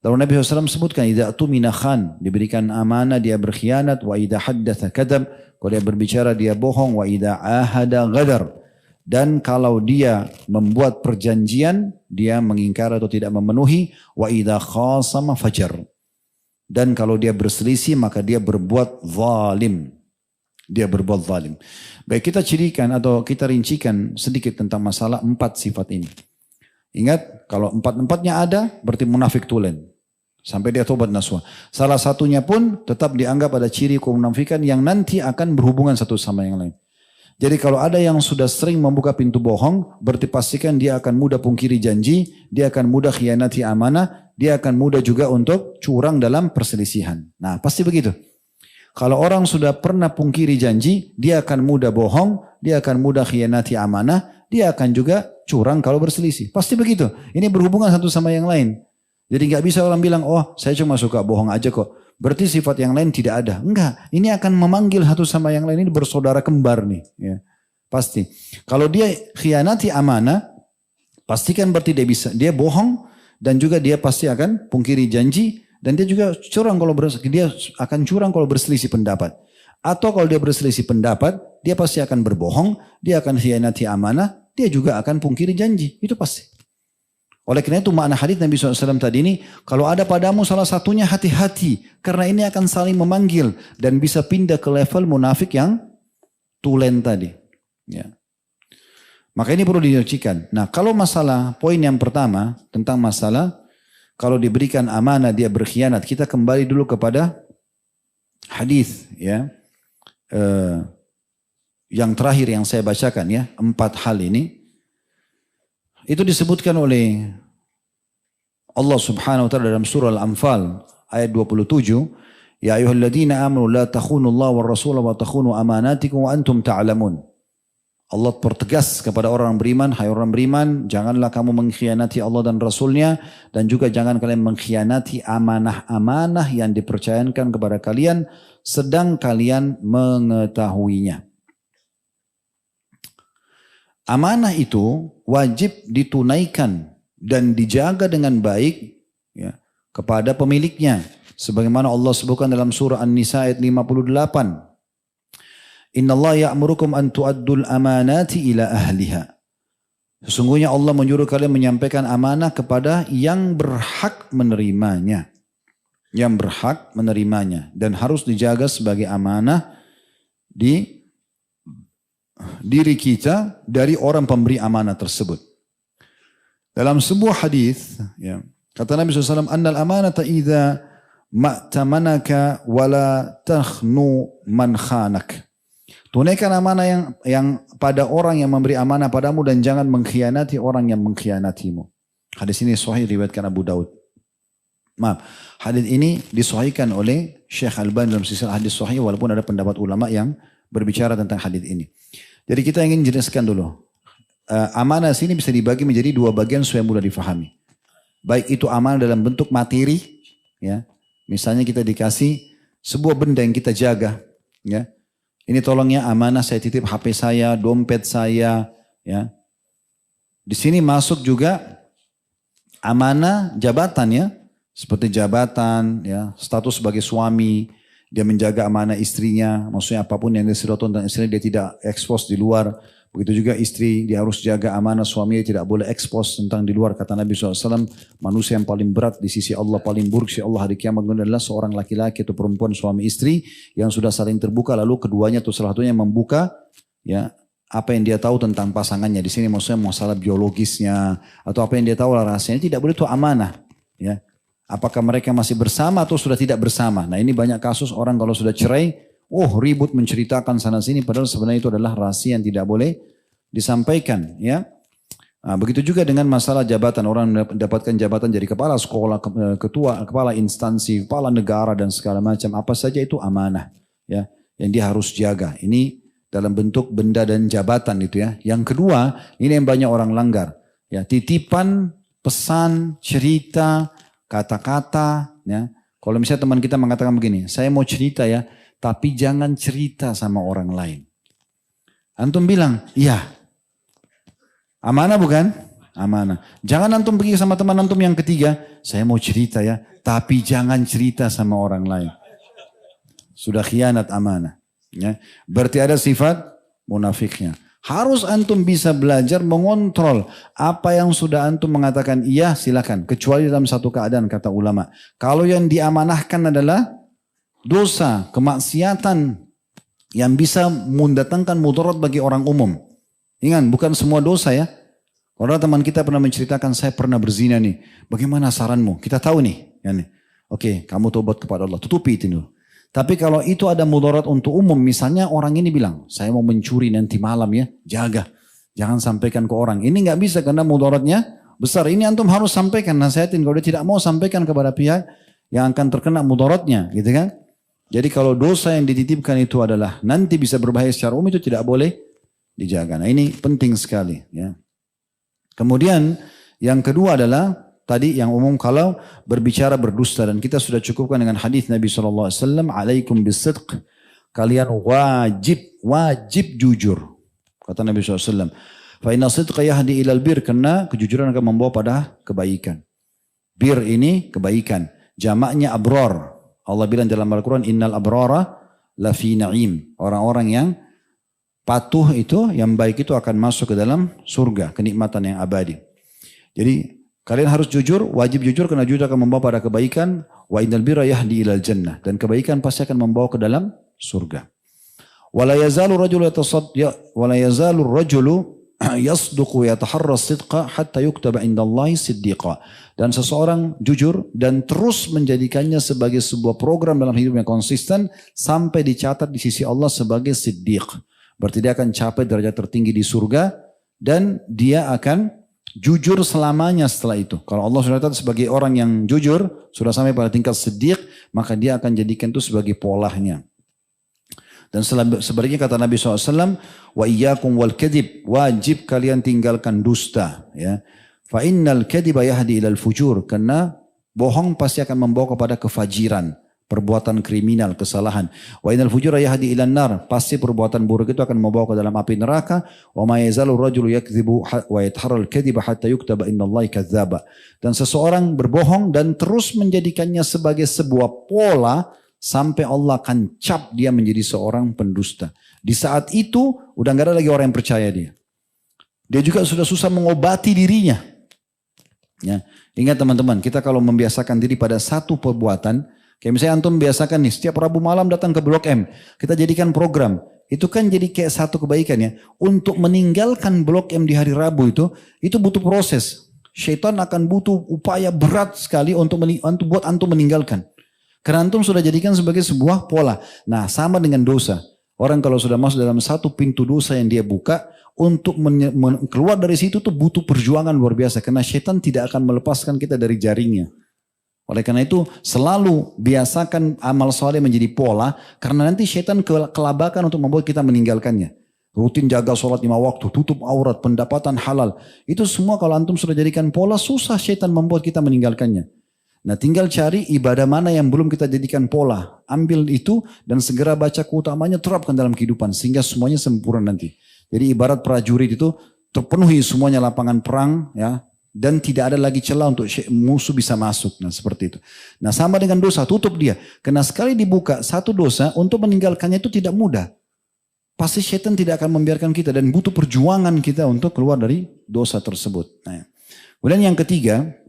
S1: Lalu Nabi SAW sebutkan, idza tumina khan, diberikan amanah dia berkhianat, wa idza haddatsa kadzab, kalau dia berbicara dia bohong, wa idza ahada ghadar, dan kalau dia membuat perjanjian dia mengingkar atau tidak memenuhi, wa idza khasama fajar, dan kalau dia berselisih maka dia berbuat zalim. Dia berbuat zalim. Baik, kita cirikan atau kita rincikan sedikit tentang masalah 4 sifat ini. Ingat, kalau 4-4-nya ada berarti munafik tulen. Sampai dia tobat nasuha. Salah satunya pun tetap dianggap ada ciri kemunafikan yang nanti akan berhubungan satu sama yang lain. Jadi kalau ada yang sudah sering membuka pintu bohong, berarti pastikan dia akan mudah pungkiri janji, dia akan mudah khianati amanah, dia akan mudah juga untuk curang dalam perselisihan. Nah, pasti begitu. Kalau orang sudah pernah pungkiri janji, dia akan mudah bohong, dia akan mudah khianati amanah, dia akan juga curang kalau berselisih. Pasti begitu. Ini berhubungan satu sama yang lain. Jadi nggak bisa orang bilang, oh saya cuma suka bohong aja kok. Berarti sifat yang lain tidak ada. Enggak, ini akan memanggil satu sama yang lain, ini bersaudara kembar nih. Ya. Pasti. Kalau dia khianati amanah, pastikan berarti dia bohong, dan juga dia pasti akan pungkiri janji. Dan dia juga curang dia akan curang kalau berselisih pendapat. Atau kalau dia berselisih pendapat, dia pasti akan berbohong, dia akan khianati amanah, dia juga akan pungkiri janji. Itu pasti. Oleh karena itu makna hadis Nabi SAW tadi ini, kalau ada padamu salah satunya hati-hati. Karena ini akan saling memanggil dan bisa pindah ke level munafik yang tulen tadi. Ya. Maka ini perlu dinyocikan. Nah kalau masalah poin yang pertama tentang masalah kalau diberikan amanah dia berkhianat, kita kembali dulu kepada hadis ya. Yang terakhir yang saya bacakan ya, 4 hal ini. Itu disebutkan oleh Allah Subhanahu wa taala dalam surah Al-Anfal ayat 27, ya ayyuhalladzina amanu la takhunullaha war rasula wa takhunu amanatikum wa antum ta'lamun. Allah pertegas kepada orang beriman, hai orang beriman, janganlah kamu mengkhianati Allah dan Rasulnya, dan juga jangan kalian mengkhianati amanah-amanah yang dipercayakan kepada kalian, sedang kalian mengetahuinya. Amanah itu wajib ditunaikan dan dijaga dengan baik ya, kepada pemiliknya. Sebagaimana Allah sebutkan dalam surah An-Nisa ayat 58. Inna Allah ya'murukum an tu'addul amanati ila ahliha. Sesungguhnya Allah menyuruh kalian menyampaikan amanah kepada yang berhak menerimanya. Yang berhak menerimanya. Dan harus dijaga sebagai amanah di diri kita dari orang pemberi amanah tersebut. Dalam sebuah hadis, ya, kata Nabi SAW, annal amanata idza ma'tamanaka wala takhnu man khanak. Tunaikan amanah yang pada orang yang memberi amanah padamu dan jangan mengkhianati orang yang mengkhianatimu. Hadis ini sahih riwayatkan Abu Daud. Maaf, hadis ini disahihkan oleh Syekh Albani dalam silsilah hadis sahih walaupun ada pendapat ulama yang berbicara tentang hadis ini. Jadi kita ingin jelaskan dulu. Amanah sini bisa dibagi menjadi 2 bagian supaya mudah difahami. Baik itu amanah dalam bentuk materi, ya. Misalnya kita dikasih sebuah benda yang kita jaga, ya. Ini tolong ya amanah saya titip HP saya, dompet saya, ya. Di sini masuk juga amanah jabatan ya, seperti jabatan, ya, status sebagai suami, dia menjaga amanah istrinya, maksudnya apapun yang diserahkan tentang istrinya dia tidak ekspos di luar. Begitu juga istri, dia harus jaga amanah suaminya, tidak boleh ekspos tentang di luar. Kata Nabi SAW, manusia yang paling berat di sisi Allah, paling buruk di sisi Allah hari kiamat adalah seorang laki-laki atau perempuan suami istri yang sudah saling terbuka, lalu keduanya atau salah satunya membuka ya apa yang dia tahu tentang pasangannya. Di sini maksudnya masalah biologisnya atau apa yang dia tahu rahasianya, tidak boleh itu amanah. Ya. Apakah mereka masih bersama atau sudah tidak bersama. Nah ini banyak kasus orang kalau sudah cerai, ribut menceritakan sana sini padahal sebenarnya itu adalah rahasia yang tidak boleh disampaikan ya. Nah, begitu juga dengan masalah jabatan, orang mendapatkan jabatan jadi kepala sekolah, ketua, kepala instansi, kepala negara dan segala macam, apa saja itu amanah ya yang dia harus jaga. Ini dalam bentuk benda dan jabatan itu ya. Yang kedua, ini yang banyak orang langgar ya, titipan, pesan, cerita, kata-kata ya. Kalau misalnya teman kita mengatakan begini, saya mau cerita ya, tapi jangan cerita sama orang lain. Antum bilang, iya. Amanah bukan? Amanah. Jangan antum pergi sama teman antum yang ketiga, saya mau cerita ya, tapi jangan cerita sama orang lain. Sudah khianat amanah. Ya. Berarti ada sifat munafiknya. Harus antum bisa belajar mengontrol apa yang sudah antum mengatakan iya silakan. Kecuali dalam satu keadaan kata ulama. Kalau yang diamanahkan adalah dosa, kemaksiatan yang bisa mendatangkan mudarat bagi orang umum. Ingat, bukan semua dosa ya. Kalau teman kita pernah menceritakan, saya pernah berzina nih. Bagaimana saranmu? Kita tahu nih. Ya nih. Oke, kamu tobat kepada Allah. Tutupi itu dulu. Tapi kalau itu ada mudarat untuk umum, misalnya orang ini bilang, saya mau mencuri nanti malam ya, jaga. Jangan sampaikan ke orang. Ini nggak bisa karena mudaratnya besar. Ini antum harus sampaikan, nasihatin. Kalau dia tidak mau sampaikan kepada pihak yang akan terkena mudaratnya, gitu kan. Jadi kalau dosa yang dititipkan itu adalah nanti bisa berbahaya secara umum, itu tidak boleh dijaga. Nah ini penting sekali. Ya. Kemudian yang kedua adalah tadi yang umum kalau berbicara berdusta, dan kita sudah cukupkan dengan hadis Nabi SAW, alaikum bisidq, kalian wajib jujur. Kata Nabi SAW, fa inna sidqa yahdi ilal bir, karena kejujuran akan membawa pada kebaikan. Bir ini kebaikan, jamaknya abrar. Allah bilang dalam Al-Quran, innal abrara lafi na'im. Orang-orang yang patuh itu, yang baik itu akan masuk ke dalam surga, kenikmatan yang abadi. Jadi kalian harus jujur, wajib jujur, karena jujur akan membawa pada kebaikan. Wa innal birra yahdi ilal jannah, dan kebaikan pasti akan membawa ke dalam surga. Wala yazalu rajulu yasduqu yataharra sidqa hatta yuktaba indallahi siddiqa. Dan seseorang jujur dan terus menjadikannya sebagai sebuah program dalam hidupnya konsisten sampai dicatat di sisi Allah sebagai siddiq. Berarti dia akan capai derajat tertinggi di surga dan dia akan jujur selamanya setelah itu. Kalau Allah sudah catat sebagai orang yang jujur, sudah sampai pada tingkat siddiq, maka dia akan jadikan itu sebagai polanya. Dan sebaliknya kata Nabi SAW, wa iyyakum wal kadhib, wajib kalian tinggalkan dusta. Ya. Fa innal kadhiba yahdi ilal fujur, karena bohong pasti akan membawa kepada kefajiran, perbuatan kriminal, kesalahan. Wa innal fujura yahdi ilan nar, pasti perbuatan buruk itu akan membawa ke dalam api neraka. Wa ma yazalu rajulu yakdzibu wa yatharral kadhiba hatta yuktaba innallahi kadzdzaba. Dan seseorang berbohong dan terus menjadikannya sebagai sebuah pola sampai Allah akan cap dia menjadi seorang pendusta. Di saat itu udah gak ada lagi orang yang percaya dia. Dia juga sudah susah mengobati dirinya. Ya. Ingat teman-teman, kita kalau membiasakan diri pada satu perbuatan, kayak misalnya antum biasakan nih, setiap Rabu malam datang ke Blok M, kita jadikan program. Itu kan jadi kayak satu kebaikan ya. Untuk meninggalkan Blok M di hari Rabu itu butuh proses. Syaitan akan butuh upaya berat sekali untuk buat antum meninggalkan. Karena antum sudah jadikan sebagai sebuah pola. Nah sama dengan dosa. Orang kalau sudah masuk dalam satu pintu dosa yang dia buka, untuk keluar dari situ tuh butuh perjuangan luar biasa. Karena syaitan tidak akan melepaskan kita dari jaringnya. Oleh karena itu selalu biasakan amal soleh menjadi pola. Karena nanti syaitan kelabakan untuk membuat kita meninggalkannya. Rutin jaga sholat 5 waktu, tutup aurat, pendapatan halal. Itu semua kalau antum sudah jadikan pola, susah syaitan membuat kita meninggalkannya. Nah tinggal cari ibadah mana yang belum kita jadikan pola. Ambil itu dan segera baca keutamanya, terapkan dalam kehidupan. Sehingga semuanya sempurna nanti. Jadi ibarat prajurit itu terpenuhi semuanya lapangan perang. Ya, dan tidak ada lagi celah untuk musuh bisa masuk. Nah seperti itu. Nah sama dengan dosa, tutup dia. Karena sekali dibuka satu dosa, untuk meninggalkannya itu tidak mudah. Pasti syaitan tidak akan membiarkan kita. Dan butuh perjuangan kita untuk keluar dari dosa tersebut. Nah, kemudian yang ketiga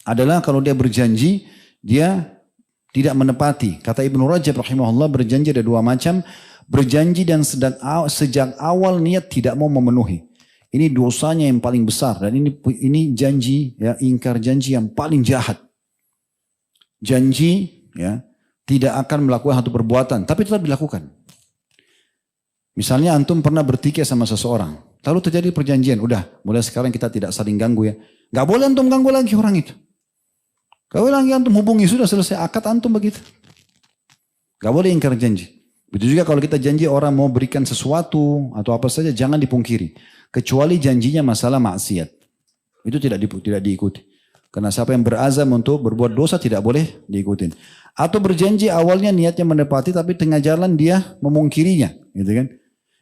S1: adalah kalau dia berjanji, dia tidak menepati. Kata Ibnu Rajab rahimahullah, berjanji ada dua macam. Berjanji dan sejak awal niat tidak mau memenuhi. Ini dosanya yang paling besar. Dan ini janji, ya, ingkar janji yang paling jahat. Janji ya tidak akan melakukan satu perbuatan, tapi tetap dilakukan. Misalnya antum pernah bertikai sama seseorang. Lalu terjadi perjanjian, udah mulai sekarang kita tidak saling ganggu ya. Gak boleh antum ganggu lagi orang itu. Gak boleh lagi antum hubungi, sudah selesai akad antum begitu. Gak boleh ingkar janji. Begitu juga kalau kita janji orang mau berikan sesuatu atau apa saja, jangan dipungkiri. Kecuali janjinya masalah maksiat. Itu tidak diikuti. Karena siapa yang berazam untuk berbuat dosa tidak boleh diikutin. Atau berjanji awalnya niatnya menepati tapi tengah jalan dia memungkirinya. Gitu kan.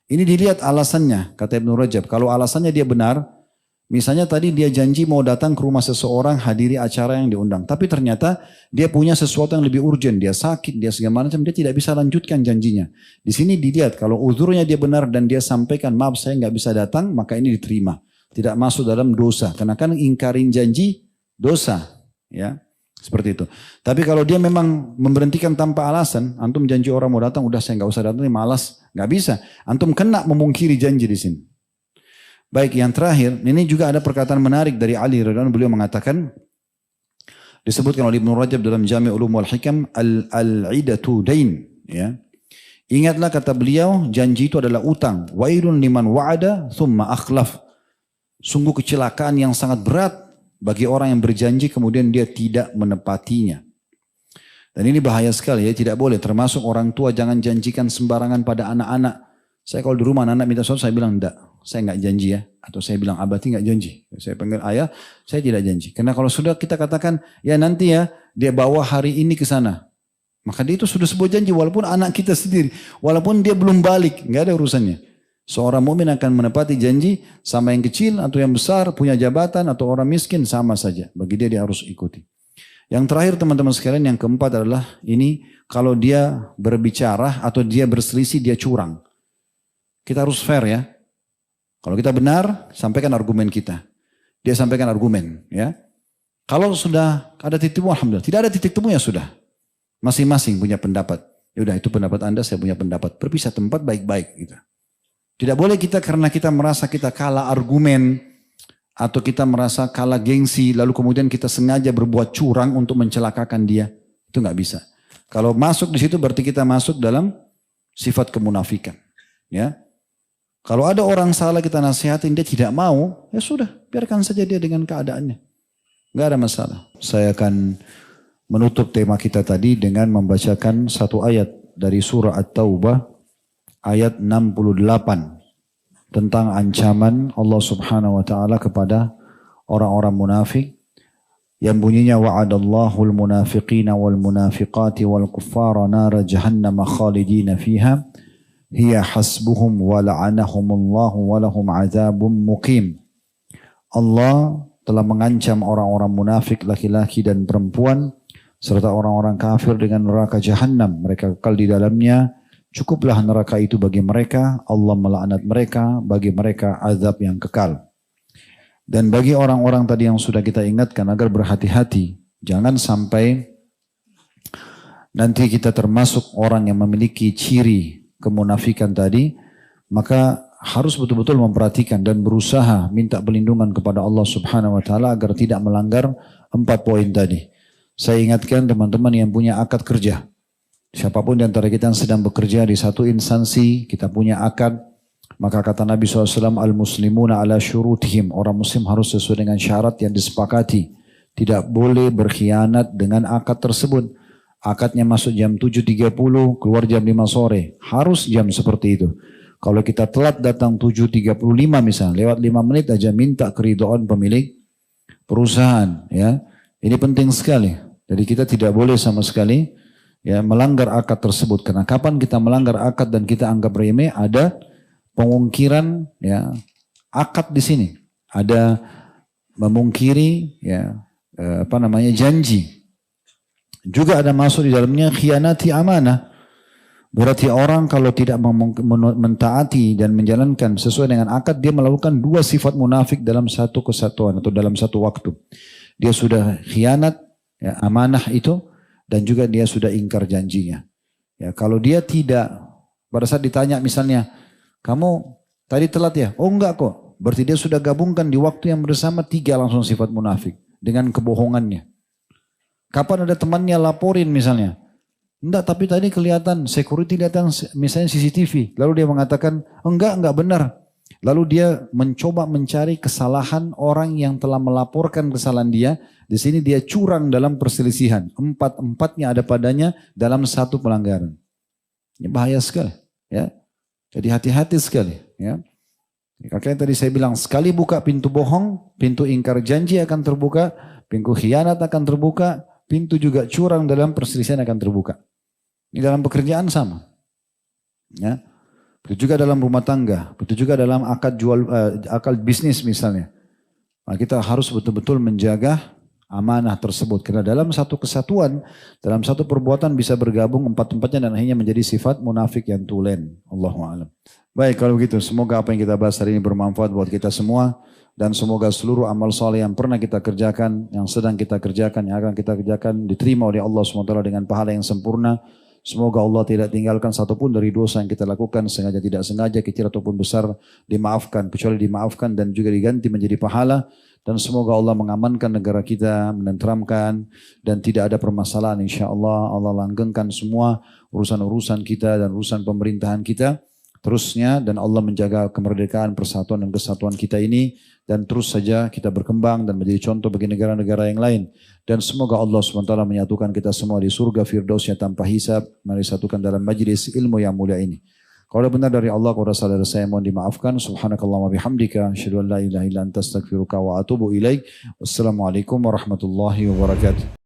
S1: Ini dilihat alasannya, kata Ibnu Rajab. Kalau alasannya dia benar, misalnya tadi dia janji mau datang ke rumah seseorang, hadiri acara yang diundang. Tapi ternyata dia punya sesuatu yang lebih urgent. Dia sakit, dia segala macam. Dia tidak bisa lanjutkan janjinya. Di sini dilihat kalau uzurnya dia benar dan dia sampaikan, maaf saya nggak bisa datang, maka ini diterima. Tidak masuk dalam dosa. Karena kan ingkarin janji dosa. Ya, seperti itu. Tapi kalau dia memang memberhentikan tanpa alasan, antum janji orang mau datang, udah saya nggak usah datang, malas. Nggak bisa. Antum kena memungkiri janji di sini. Baik, yang terakhir, ini juga ada perkataan menarik dari Ali radhiyallahu anhu. Beliau mengatakan, disebutkan oleh Ibnu Rajab dalam Jami' Ulum wal Hikam, al-'idatu dain. Ya. Ingatlah kata beliau, janji itu adalah utang. Wailun liman wa'ada thumma akhlaf. Sungguh kecelakaan yang sangat berat bagi orang yang berjanji kemudian dia tidak menepatinya. Dan ini bahaya sekali ya, tidak boleh. Termasuk orang tua jangan janjikan sembarangan pada anak-anak. Saya kalau di rumah anak minta sesuatu, saya bilang enggak, saya enggak janji ya. Atau saya bilang abati enggak janji. Saya panggil ayah, saya tidak janji. Karena kalau sudah kita katakan, ya nanti ya dia bawa hari ini ke sana. Maka dia itu sudah sebuah janji walaupun anak kita sendiri. Walaupun dia belum balik, enggak ada urusannya. Seorang mukmin akan menepati janji sama yang kecil atau yang besar, punya jabatan atau orang miskin sama saja. Bagi dia harus ikuti. Yang terakhir teman-teman sekalian, yang keempat adalah ini kalau dia berbicara atau dia berselisih dia curang. Kita harus fair ya. Kalau kita benar, sampaikan argumen kita. Dia sampaikan argumen ya. Kalau sudah ada titik temu, alhamdulillah. Tidak ada titik temu ya sudah. Masing-masing punya pendapat. Ya udah itu pendapat Anda, saya punya pendapat. Berpisah tempat baik-baik gitu. Tidak boleh kita karena kita merasa kita kalah argumen atau kita merasa kalah gengsi, lalu kemudian kita sengaja berbuat curang untuk mencelakakan dia. Itu nggak bisa. Kalau masuk di situ berarti kita masuk dalam sifat kemunafikan. Ya. Kalau ada orang salah kita nasihatin dia tidak mau, ya sudah, biarkan saja dia dengan keadaannya. Nggak ada masalah. Saya akan menutup tema kita tadi dengan membacakan satu ayat dari surah At-Taubah ayat 68. Tentang ancaman Allah subhanahu wa ta'ala kepada orang-orang munafik yang bunyinya wa'adallahu al-munafiqina wal-munafiqati wal-kuffara nara jahannama khalidina fiha hiya hasbuhum wa la'anahumullahu wa lahum azabun muqim. Allah telah mengancam orang-orang munafik laki-laki dan perempuan serta orang-orang kafir dengan neraka jahannam, mereka kekal di dalamnya. Cukuplah neraka itu bagi mereka, Allah melaknat mereka, bagi mereka azab yang kekal. Dan bagi orang-orang tadi yang sudah kita ingatkan agar berhati-hati, jangan sampai nanti kita termasuk orang yang memiliki ciri kemunafikan tadi, maka harus betul-betul memperhatikan dan berusaha minta perlindungan kepada Allah subhanahu wa ta'ala agar tidak melanggar 4 poin tadi. Saya ingatkan teman-teman yang punya akad kerja. Siapapun di antara kita yang sedang bekerja di satu instansi, kita punya akad, maka kata Nabi SAW, al-muslimuna ala syurutihim, orang muslim harus sesuai dengan syarat yang disepakati. Tidak boleh berkhianat dengan akad tersebut. Akadnya masuk jam 7.30, keluar jam 5 sore. Harus jam seperti itu. Kalau kita telat datang 7.35 misalnya, lewat 5 menit aja minta keridhaan pemilik perusahaan. Ya, ini penting sekali. Jadi kita tidak boleh sama sekali ya melanggar akad tersebut. Karena kapan kita melanggar akad dan kita anggap remeh, ada pengungkiran ya akad di sini. Ada memungkiri ya janji. Juga ada masuk di dalamnya khianati amanah. Berarti orang kalau tidak mentaati dan menjalankan sesuai dengan akad, dia melakukan 2 sifat munafik dalam satu kesatuan atau dalam satu waktu. Dia sudah khianat ya, amanah itu, dan juga dia sudah ingkar janjinya. Ya, kalau dia tidak, pada saat ditanya misalnya, kamu tadi telat ya? Oh enggak kok. Berarti dia sudah gabungkan di waktu yang bersama 3 langsung sifat munafik dengan kebohongannya. Kapan ada temannya laporin misalnya, enggak tapi tadi kelihatan, security datang misalnya CCTV. Lalu dia mengatakan, enggak benar. Lalu dia mencoba mencari kesalahan orang yang telah melaporkan kesalahan dia. Di sini dia curang dalam perselisihan. 4-4-nya ada padanya dalam satu pelanggaran. Ini bahaya sekali. Ya. Jadi hati-hati sekali. Ya. Makanya tadi saya bilang, sekali buka pintu bohong, pintu ingkar janji akan terbuka, pintu khianat akan terbuka, pintu juga curang dalam perselisihan akan terbuka. Ini dalam pekerjaan sama. Ya. Itu juga dalam rumah tangga, itu juga dalam akad bisnis misalnya. Nah, kita harus betul-betul menjaga amanah tersebut. Karena dalam satu kesatuan, dalam satu perbuatan bisa bergabung 4-4-nya dan akhirnya menjadi sifat munafik yang tulen. Allahu a'lam. Baik, kalau begitu semoga apa yang kita bahas hari ini bermanfaat buat kita semua. Dan semoga seluruh amal soleh yang pernah kita kerjakan, yang sedang kita kerjakan, yang akan kita kerjakan, diterima oleh Allah SWT dengan pahala yang sempurna. Semoga Allah tidak tinggalkan satupun dari dosa yang kita lakukan, sengaja tidak sengaja, kecil ataupun besar, dimaafkan, kecuali dimaafkan dan juga diganti menjadi pahala. Dan semoga Allah mengamankan negara kita, menenteramkan, dan tidak ada permasalahan insya Allah. Allah langgengkan semua urusan-urusan kita dan urusan pemerintahan kita. terusnya, dan Allah menjaga kemerdekaan, persatuan dan kesatuan kita ini, dan terus saja kita berkembang dan menjadi contoh bagi negara-negara yang lain. Dan semoga Allah SWT menyatukan kita semua di surga Firdausnya tanpa hisab, mari satukan dalam majlis ilmu yang mulia ini. Kalau benar dari Allah, kalau salah dari saya mohon dimaafkan. Subhanakallahumma bihamdika, asyhadu an la ilaha illa anta astaghfiruka wa atubu ilaik. Wassalamualaikum warahmatullahi wabarakatuh.